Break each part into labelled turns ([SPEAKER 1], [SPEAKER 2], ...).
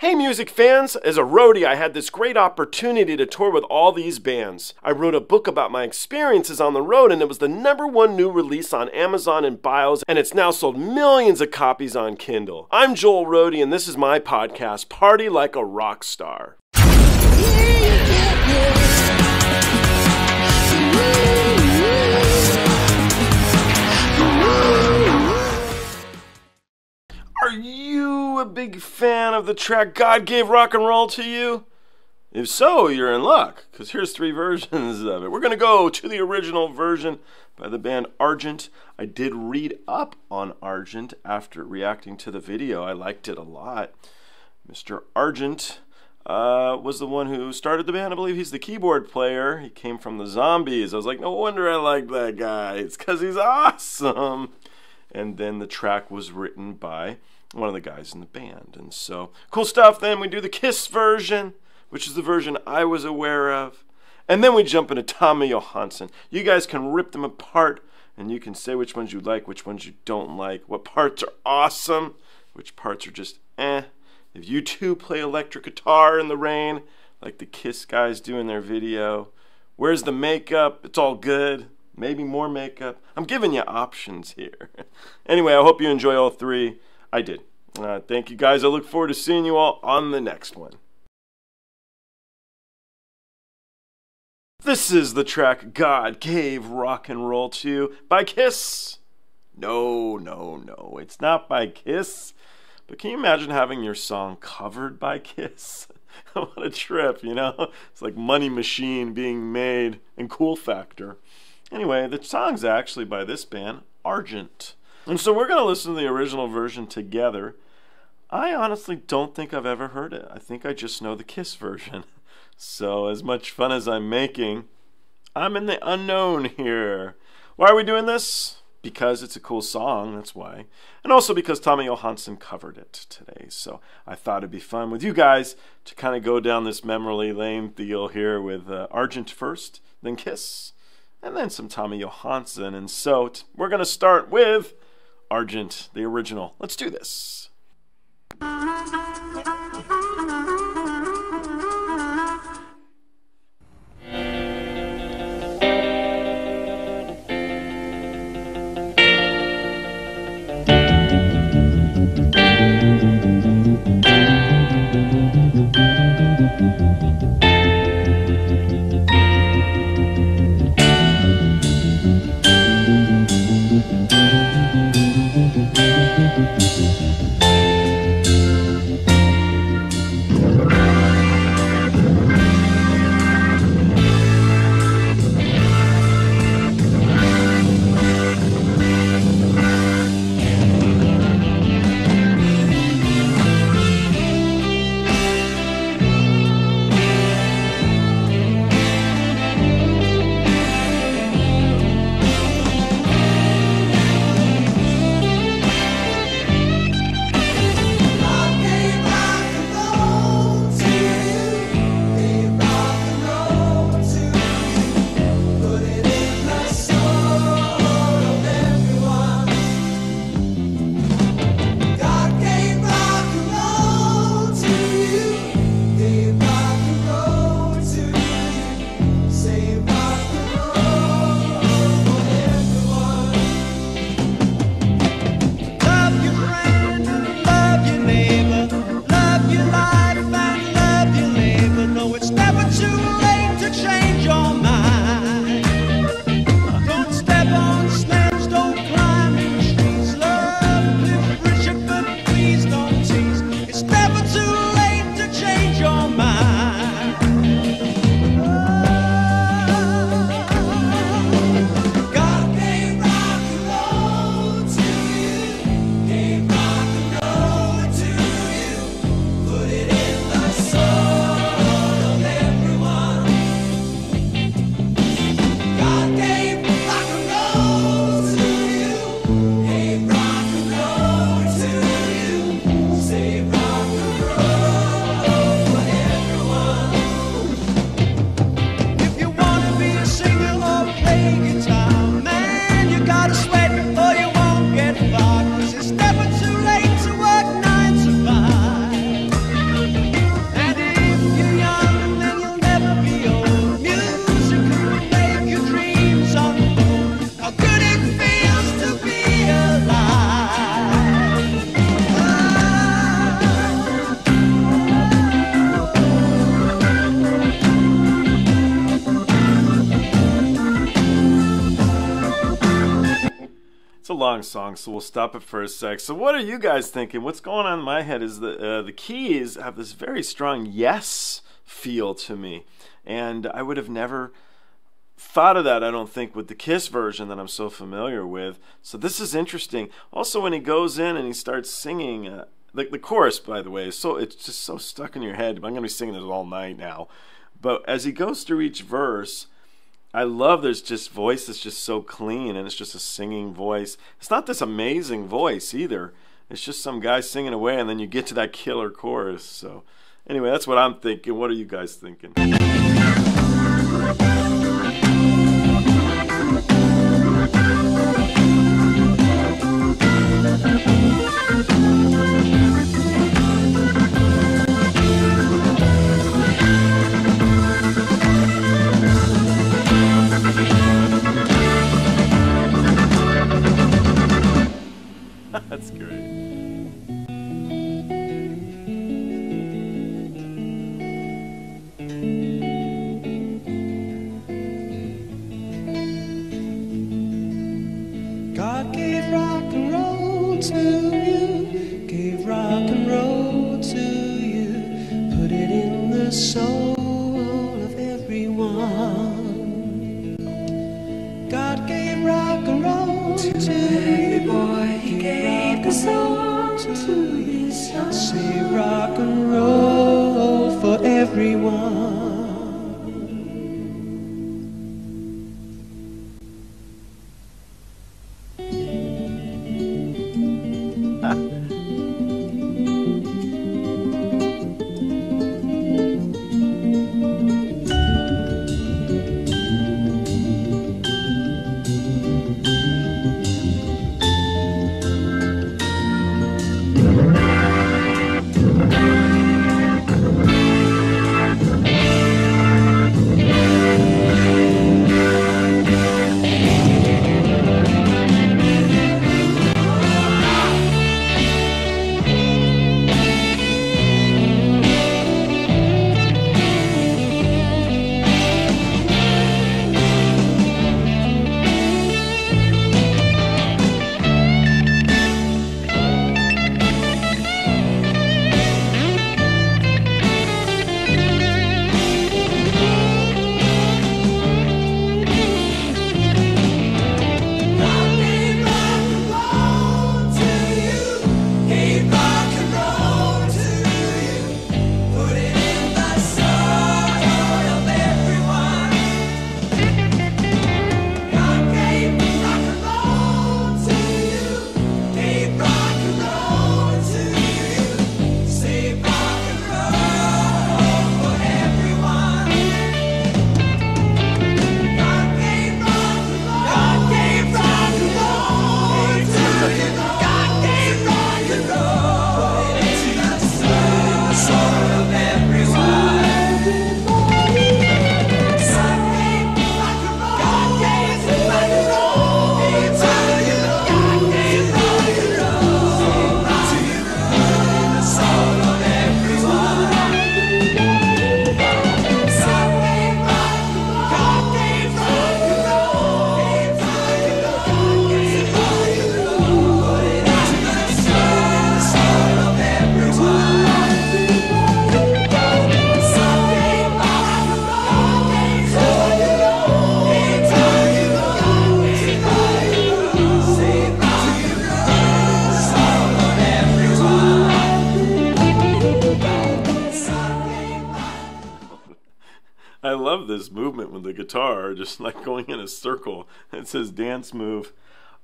[SPEAKER 1] Hey music fans, as a roadie I had this great opportunity to tour with all these bands. I wrote a book about my experiences on the road and it was the #1 new release on Amazon and Bios and it's now sold millions of copies on Kindle. I'm Joel Roadie and this is my podcast, Party Like a Rock Star. Are you a big fan of the track God Gave Rock and Roll to You? If so, you're in luck, because here's 3 versions of it. We're going to go to the original version by the band Argent. I did read up on Argent after reacting to the video. I liked it a lot. Mr. Argent was the one who started the band. I believe he's the keyboard player. He came from the Zombies. I was like, no wonder I like that guy. It's because he's awesome. And then the track was written by one of the guys in the band. And so, cool stuff. Then we do the Kiss version, which is the version I was aware of. And then we jump into Tommy Johansson. You guys can rip them apart, and you can say which ones you like, which ones you don't like, what parts are awesome, which parts are just eh. If you two play electric guitar in the rain, like the Kiss guys do in their video, where's the makeup? It's all good. Maybe more makeup. I'm giving you options here. Anyway, I hope you enjoy all 3. I did. Thank you guys. I look forward to seeing you all on the next one. This is the track God Gave Rock and Roll to You by Kiss. No, it's not by Kiss. But can you imagine having your song covered by Kiss? What a trip, you know? It's like Money Machine being made and Cool Factor. Anyway, the song's actually by this band, Argent. And so we're going to listen to the original version together. I honestly don't think I've ever heard it. I think I just know the Kiss version. So as much fun as I'm making, I'm in the unknown here. Why are we doing this? Because it's a cool song, that's why. And also because Tommy Johansson covered it today. So I thought it'd be fun with you guys to kind of go down this memory lane deal here with Argent first, then Kiss, and then some Tommy Johansson. And so we're going to start with Argent, the original. Let's do this. long song, so we'll stop it for a sec. So what are you guys thinking? What's going on in my head is the keys have this very strong yes feel to me. And I would have never thought of that, I don't think, with the Kiss version that I'm so familiar with. So this is interesting. Also, when he goes in and he starts singing, the chorus, by the way, it's just so stuck in your head. I'm going to be singing this all night now. But as he goes through each verse, I love there's just voice that's just so clean, and it's just a singing voice. It's not this amazing voice either. It's just some guy singing away, and then you get to that killer chorus. So anyway, that's what I'm thinking. What are you guys thinking? That's great.
[SPEAKER 2] God gave rock and roll to you, gave rock and roll to you, put it in the soul of everyone. God gave rock and roll to every boy, he gave the song to his son. Say rock and roll for everyone.
[SPEAKER 1] I love this movement with the guitar, just like going in a circle. It says dance move.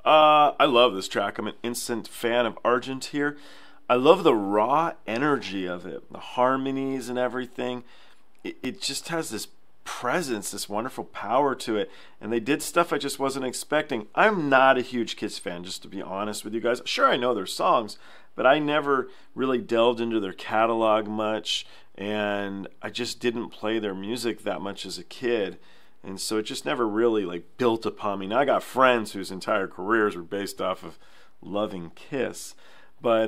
[SPEAKER 1] I love this track. I'm an instant fan of Argent here. I love the raw energy of it, the harmonies and everything. It just has this presence, this wonderful power to it. And they did stuff I just wasn't expecting. I'm not a huge Kiss fan, just to be honest with you guys. Sure, I know their songs, but I never really delved into their catalog much. And I just didn't play their music that much as a kid, and so it just never really like built upon me. Now I got friends whose entire careers were based off of loving Kiss, but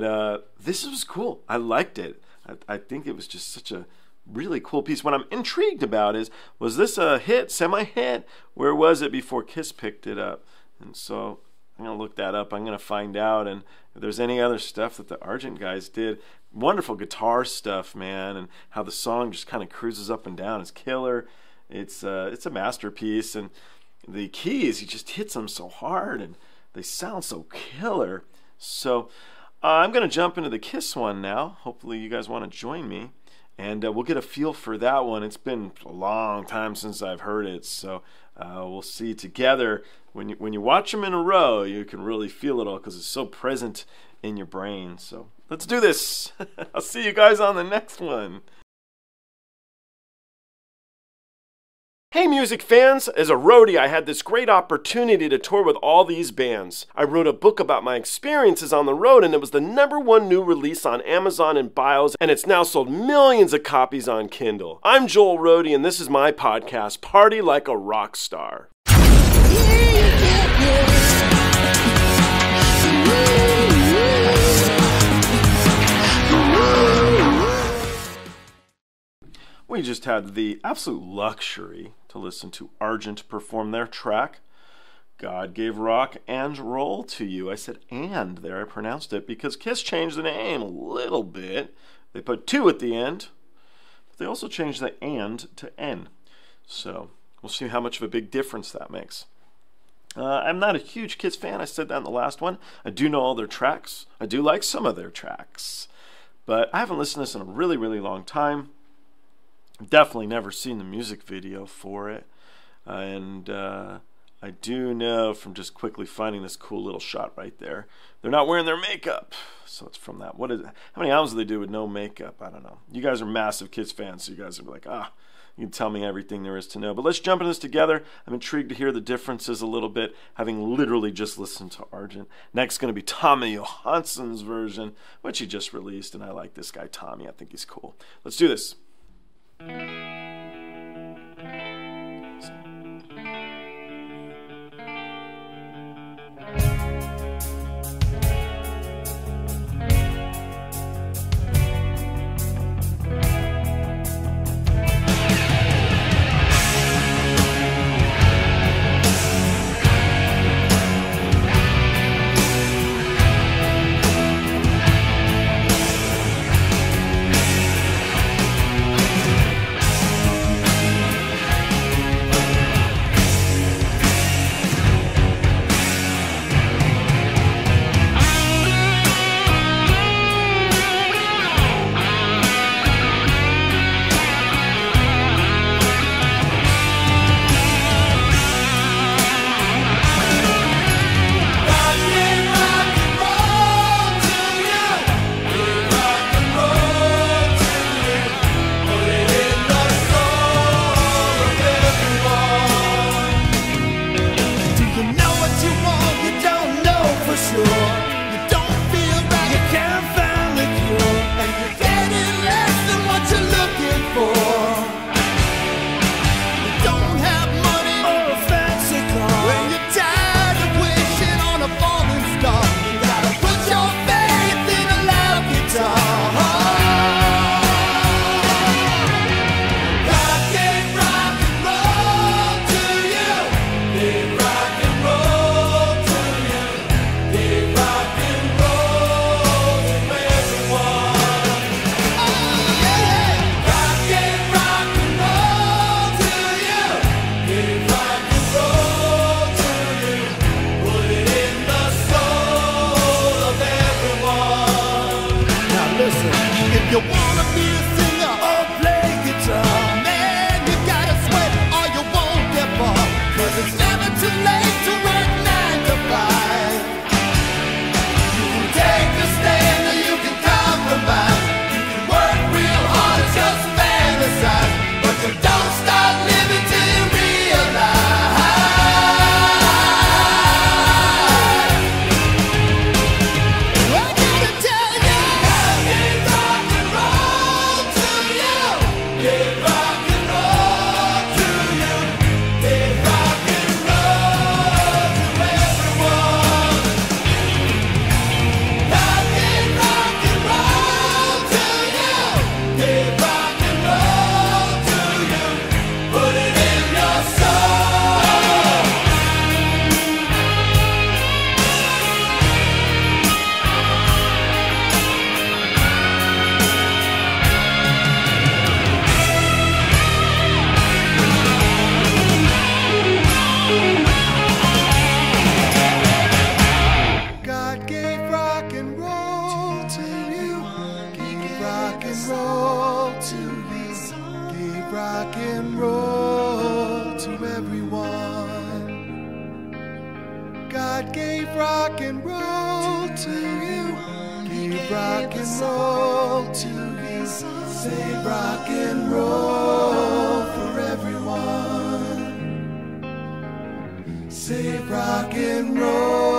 [SPEAKER 1] this was cool. I liked it. I think it was just such a really cool piece. What I'm intrigued about is, was this a hit, semi-hit? Where was it before Kiss picked it up? And so I'm going to look that up. I'm going to find out. And if there's any other stuff that the Argent guys did, wonderful guitar stuff, man, and how the song just kind of cruises up and down is killer. It's a masterpiece, and the keys, he just hits them so hard, and they sound so killer. So I'm going to jump into the Kiss one now. Hopefully you guys want to join me, and we'll get a feel for that one. It's been a long time since I've heard it, so we'll see together. When you watch them in a row, you can really feel it all because it's so present in your brain. So let's do this. I'll see you guys on the next one. Hey music fans, as a roadie I had this great opportunity to tour with all these bands. I wrote a book about my experiences on the road, and it was the #1 new release on Amazon and Bios, and it's now sold millions of copies on Kindle. I'm Joel Roadie, and this is my podcast, Party Like a Rock Star. We just had the absolute luxury to listen to Argent perform their track, God Gave Rock and Roll to You. I said and there, I pronounced it, because Kiss changed the name a little bit. They put 2 at the end, but they also changed the and to N. So we'll see how much of a big difference that makes. I'm not a huge Kiss fan. I said that in the last one. I do know all their tracks. I do like some of their tracks, but I haven't listened to this in a really, really long time. I've definitely never seen the music video for it, and I do know from just quickly finding this cool little shot right there, they're not wearing their makeup, so it's from that. What is it? How many albums do they do with no makeup? I don't know. You guys are massive Kiss fans, so you guys are like, you can tell me everything there is to know. But let's jump into this together. I'm intrigued to hear the differences a little bit, having literally just listened to Argent. Next is going to be Tommy Johansson's version, which he just released, and I like this guy Tommy. I think he's cool. Let's do this.
[SPEAKER 2] to you. Gave rock and roll to everyone. God gave rock and roll to you. Gave rock and roll to you. Say rock and roll for everyone. Say rock and roll.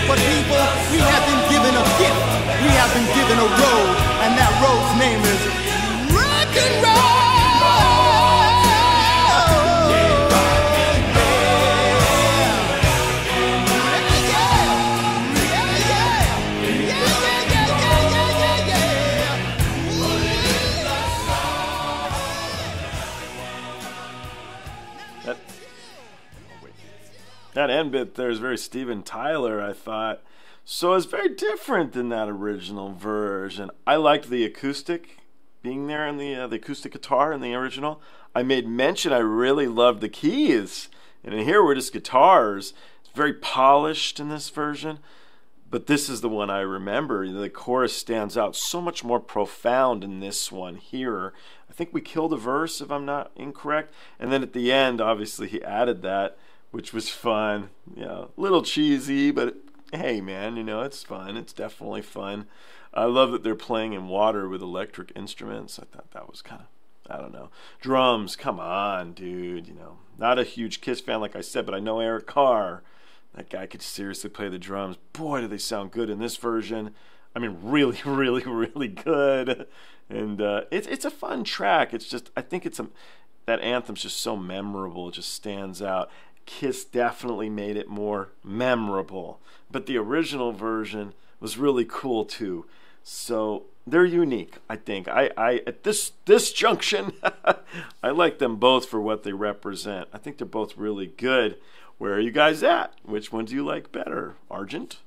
[SPEAKER 3] But people, we have been given a gift. We have been given a road, and that road's name is rock and roll.
[SPEAKER 1] That end bit there is very Steven Tyler, I thought. So it's very different than that original version. I liked the acoustic being there in the acoustic guitar in the original. I made mention I really loved the keys. And in here we're just guitars. It's very polished in this version. But this is the one I remember. The chorus stands out so much more profound in this one here. I think we killed a verse, if I'm not incorrect. And then at the end, obviously, he added that, which was fun. You know, a little cheesy, but hey, man, you know, it's fun. It's definitely fun. I love that they're playing in water with electric instruments. I thought that was kind of, I don't know. Drums, come on, dude. You know, not a huge Kiss fan, like I said, but I know Eric Carr. That guy could seriously play the drums. Boy, do they sound good in this version. I mean, really, really, really good. And it's a fun track. It's just, I think that anthem's just so memorable. It just stands out. Kiss definitely made it more memorable, but the original version was really cool too. So they're unique, I think. I at this junction, I like them both for what they represent. I think they're both really good. Where are you guys at? Which one do you like better, Argent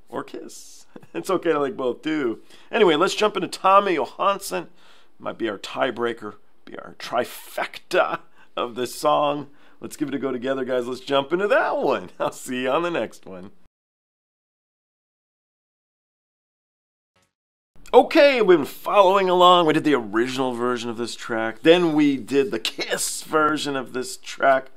[SPEAKER 1] or Kiss? It's okay to like both too. Anyway, let's jump into Tommy Johansson. Might be our tiebreaker, be our trifecta of this song. Let's give it a go together, guys. Let's jump into that one. I'll see you on the next one. Okay, we've been following along. We did the original version of this track. Then we did the Kiss version of this track.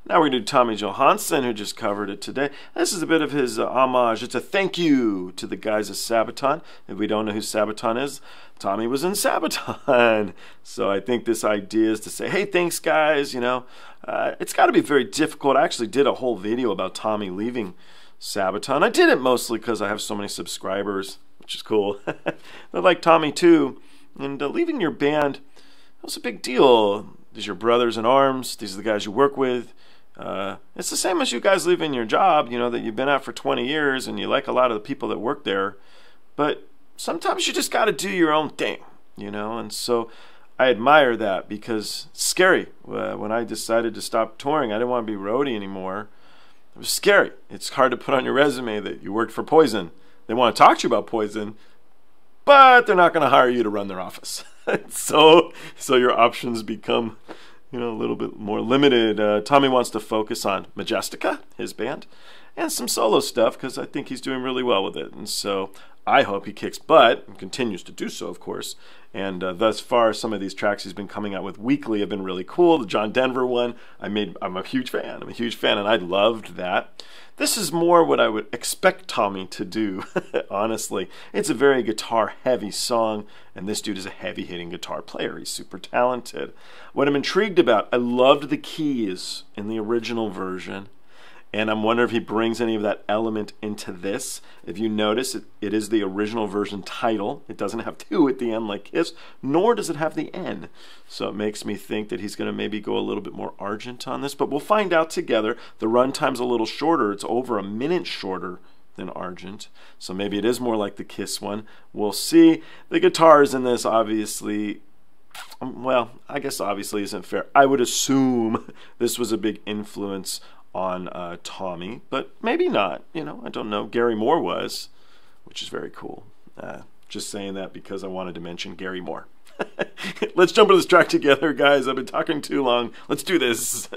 [SPEAKER 1] Now we're going to do Tommy Johansson, who just covered it today. This is a bit of his homage. It's a thank you to the guys of Sabaton. If we don't know who Sabaton is, Tommy was in Sabaton. So I think this idea is to say, hey, thanks, guys. You know, it's got to be very difficult. I actually did a whole video about Tommy leaving Sabaton. I did it mostly because I have so many subscribers, which is cool. They like Tommy, too. And leaving your band, that was a big deal. These are your brothers in arms. These are the guys you work with. It's the same as you guys leaving your job, you know, that you've been at for 20 years and you like a lot of the people that work there. But sometimes you just got to do your own thing, you know. And so I admire that because it's scary. When I decided to stop touring, I didn't want to be Roadie anymore. It was scary. It's hard to put on your resume that you worked for Poison. They want to talk to you about Poison, but they're not going to hire you to run their office. so your options become, you know, a little bit more limited. Tommy wants to focus on Majestica, his band, and some solo stuff, because I think he's doing really well with it. And so I hope he kicks butt and continues to do so, of course. And thus far, some of these tracks he's been coming out with weekly have been really cool. The John Denver one, I'm a huge fan. I'm a huge fan, and I loved that. This is more what I would expect Tommy to do, honestly. It's a very guitar-heavy song, and this dude is a heavy-hitting guitar player. He's super talented. What I'm intrigued about, I loved the keys in the original version, and I'm wondering if he brings any of that element into this. If you notice, it is the original version title. It doesn't have 2 at the end like Kiss, nor does it have the N. So it makes me think that he's going to maybe go a little bit more Argent on this, but we'll find out together. The runtime's a little shorter. It's over a minute shorter than Argent, so maybe it is more like the Kiss one. We'll see. The guitars in this obviously, well, I guess obviously isn't fair. I would assume this was a big influence on Tommy, but maybe not. You know, I don't know. Gary Moore was, which is very cool. Just saying that because I wanted to mention Gary Moore. Let's jump into this track together, guys. I've been talking too long. Let's do this.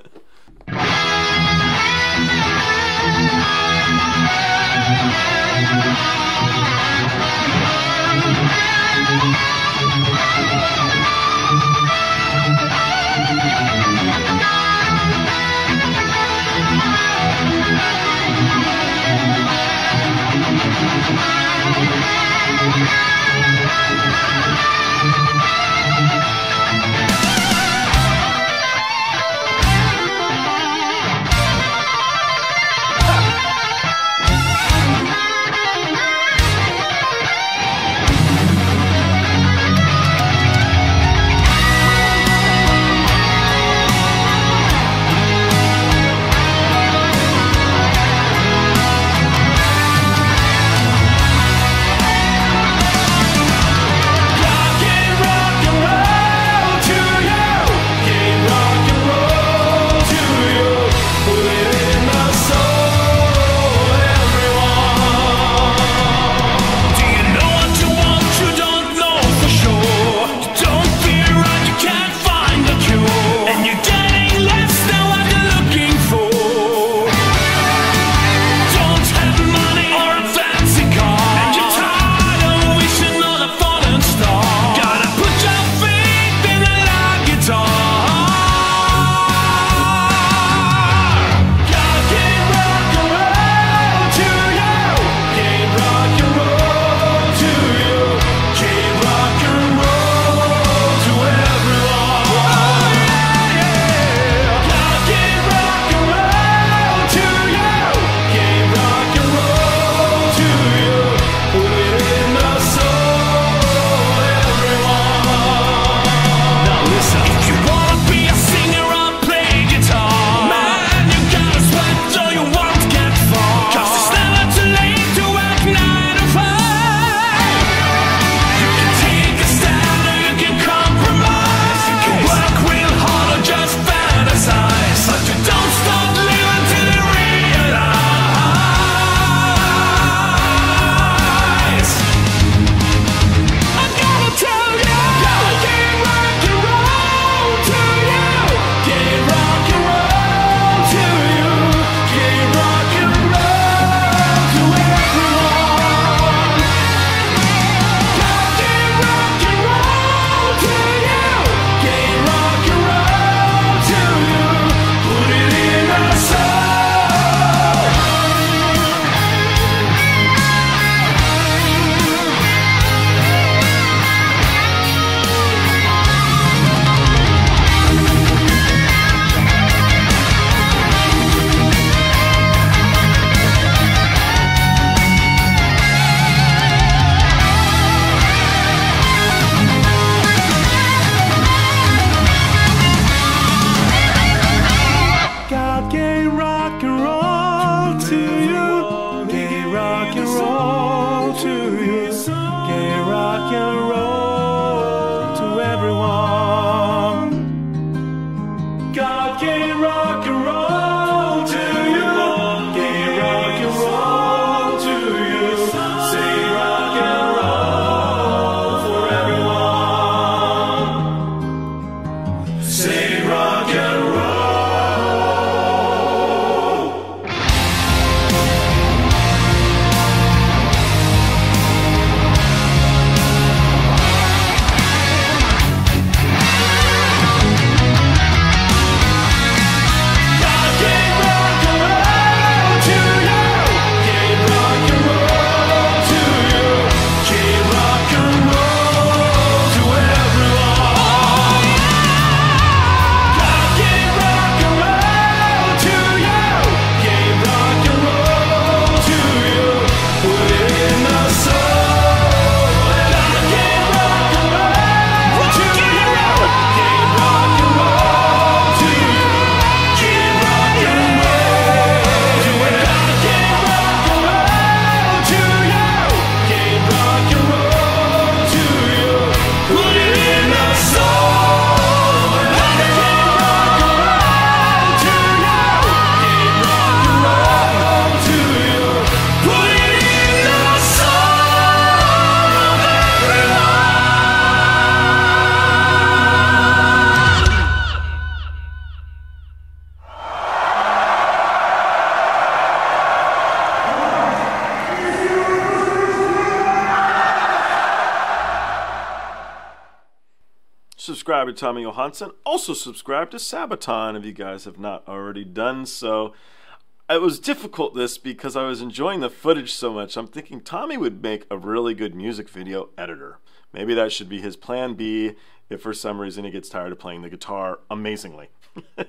[SPEAKER 1] subscribe to Tommy Johansson. Also subscribe to Sabaton if you guys have not already done so. It was difficult this because I was enjoying the footage so much. I'm thinking Tommy would make a really good music video editor. Maybe that should be his plan B if for some reason he gets tired of playing the guitar amazingly.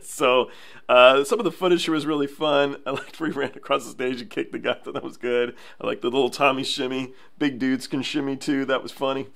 [SPEAKER 1] So some of the footage here was really fun. I liked where he ran across the stage and kicked the guy. I thought that was good. I liked the little Tommy shimmy. Big dudes can shimmy too. That was funny.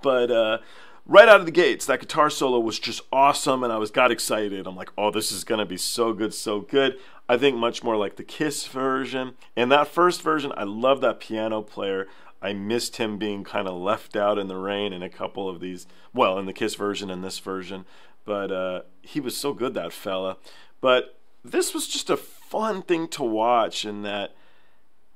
[SPEAKER 1] But right out of the gates, that guitar solo was just awesome, and I got excited. I'm like, oh, this is going to be so good, so good. I think much more like the Kiss version. And that first version, I love that piano player. I missed him being kind of left out in the rain in a couple of these, well, in the Kiss version and this version. But he was so good, that fella. But this was just a fun thing to watch in that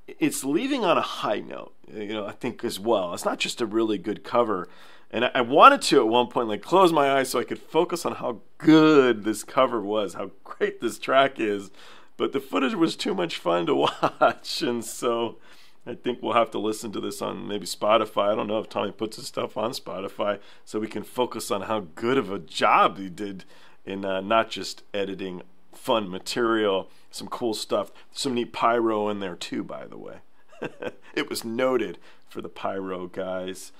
[SPEAKER 1] it's leaving on a high note, I think as well. It's not just a really good cover. And I wanted to at one point like close my eyes so I could focus on how good this cover was, how great this track is. But the footage was too much fun to watch, and so I think we'll have to listen to this on maybe Spotify. I don't know if Tommy puts his stuff on Spotify so we can focus on how good of a job he did in not just editing fun material, some cool stuff, some neat pyro in there too, by the way. It was noted for the pyro guys.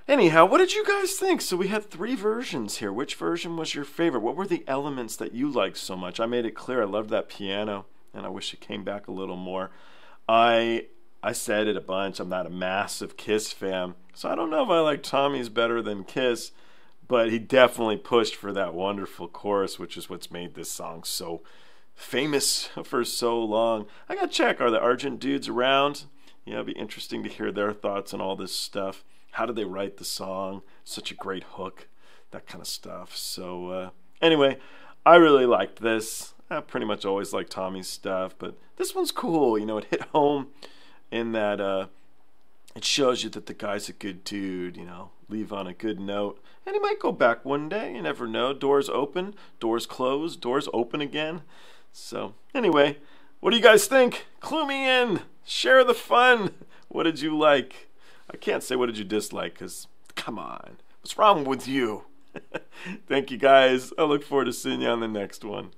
[SPEAKER 1] Anyhow, what did you guys think? So we had 3 versions here. Which version was your favorite? What were the elements that you liked so much? I made it clear I loved that piano, and I wish it came back a little more. I said it a bunch. I'm not a massive Kiss fan, so I don't know if I like Tommy's better than Kiss, but he definitely pushed for that wonderful chorus, which is what's made this song so famous for so long. I gotta check, are the Argent dudes around? It'd be interesting to hear their thoughts on all this stuff. How did they write the song? Such a great hook, that kind of stuff. So anyway, I really liked this. I pretty much always like Tommy's stuff, but this one's cool. It hit home in that it shows you that the guy's a good dude, leave on a good note. And he might go back one day, you never know. Doors open, doors close, doors open again. So anyway, what do you guys think? Clue me in, share the fun. What did you like? I can't say what did you dislike, because come on, what's wrong with you? Thank you guys. I look forward to seeing you on the next one.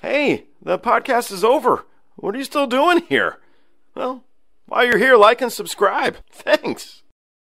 [SPEAKER 1] Hey, the podcast is over. What are you still doing here? Well, while you're here, like and subscribe. Thanks.